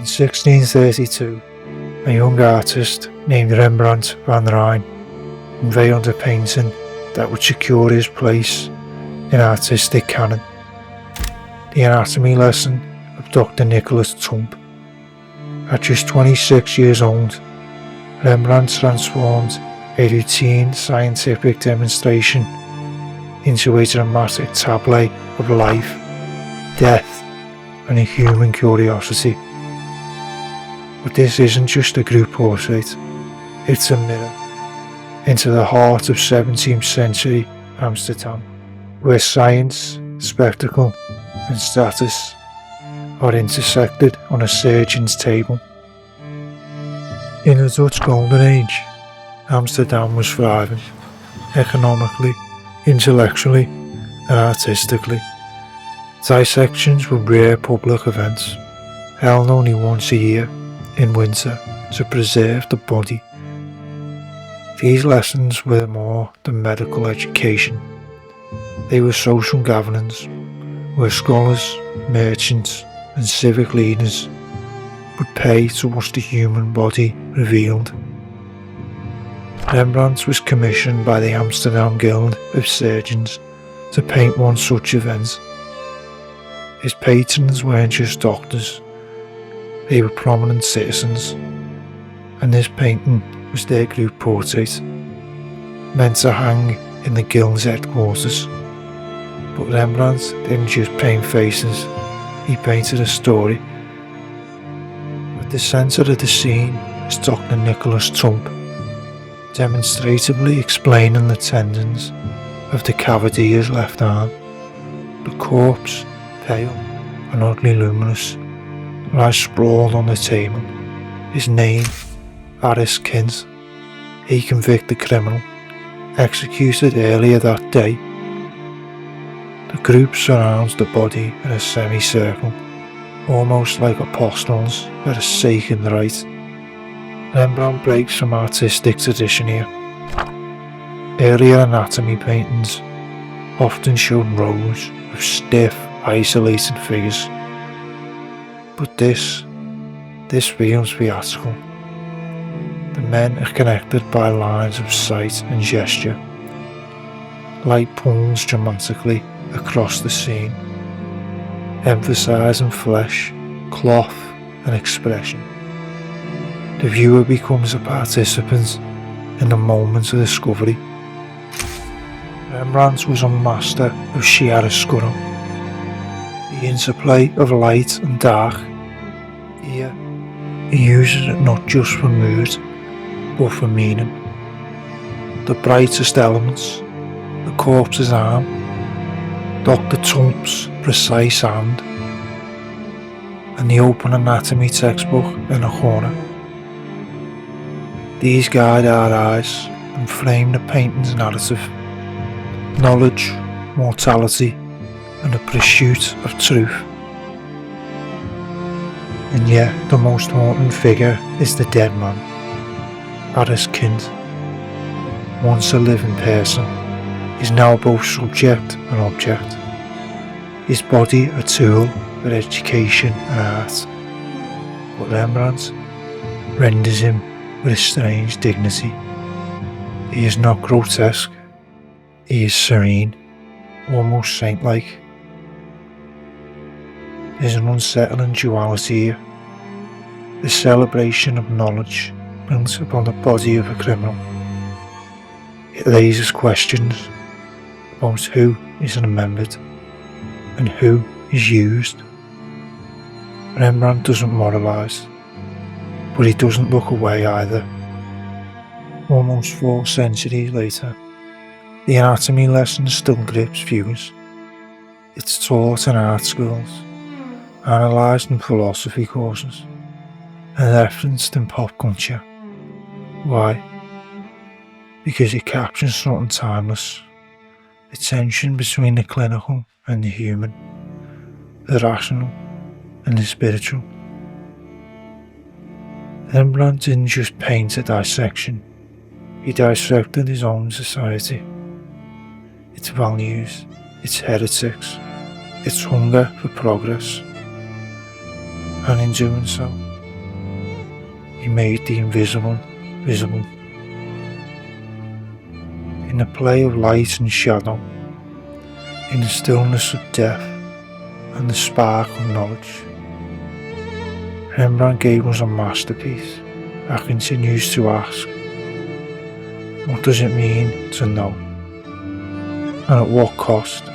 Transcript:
In 1632, a young artist named Rembrandt van Rijn unveiled a painting that would secure his place in artistic canon. The anatomy lesson of Dr. Nicolaes Tulp. At just 26 years old, Rembrandt transformed a routine scientific demonstration into a dramatic tableau of life, death, and a human curiosity. But this isn't just a group portrait, it's a mirror into the heart of 17th century Amsterdam, where science, spectacle, and status are intersected on a surgeon's table. In the Dutch Golden Age, Amsterdam was thriving, economically, intellectually, and artistically. Dissections were rare public events, held only once a year, in winter, to preserve the body. These lessons were more than medical education. They were social gatherings, where scholars, merchants, and civic leaders would pay to watch the human body revealed. Rembrandt was commissioned by the Amsterdam Guild of Surgeons to paint one such event. His patrons weren't just doctors, they were prominent citizens, and this painting was their group portrait, meant to hang in the Guild's headquarters. But Rembrandt didn't just paint faces, he painted a story. At the centre of the scene is Dr. Nicolaes Tulp, demonstratively explaining the tendons of the cavalier's left arm. The corpse, pale and oddly luminous, lies sprawled on the table. His name, Aris Kint, a convicted criminal, executed earlier that day. The group surrounds the body in a semicircle, almost like apostles at a sacred rite. Rembrandt breaks from artistic tradition here. Earlier anatomy paintings often showed rows of stiff, isolated figures. But this feels theatrical. The men are connected by lines of sight and gesture. Light pulls dramatically across the scene, emphasising flesh, cloth, and expression. The viewer becomes a participant in the moment of discovery. Rembrandt was a master of chiaroscuro, the interplay of light and dark. Here, he uses it not just for mood, but for meaning. The brightest elements, the corpse's arm, Dr. Tulp's precise hand, and the open anatomy textbook in a corner. These guide our eyes and frame the painting's narrative. Knowledge, mortality, and the pursuit of truth. And yet the most haunting figure is the dead man, Aris Kint. Once a living person, is now both subject and object. His body a tool for education and art. But Rembrandt renders him with a strange dignity. He is not grotesque, he is serene, almost saint-like. There's an unsettling duality here, the celebration of knowledge built upon the body of a criminal. It raises questions about who is remembered and who is used. Rembrandt doesn't moralise, but he doesn't look away either. Almost 4 centuries later, the anatomy lesson still grips viewers. It's taught in art schools, analysed in philosophy courses, and referenced in pop culture. Why? Because it captures something timeless, the tension between the clinical and the human, the rational and the spiritual. Rembrandt didn't just paint a dissection, he dissected his own society, its values, its heretics, its hunger for progress, and in doing so, He made the invisible visible. In the play of light and shadow, in the stillness of death and the spark of knowledge, Rembrandt gave us a masterpiece that continues to ask, what does it mean to know? And at what cost?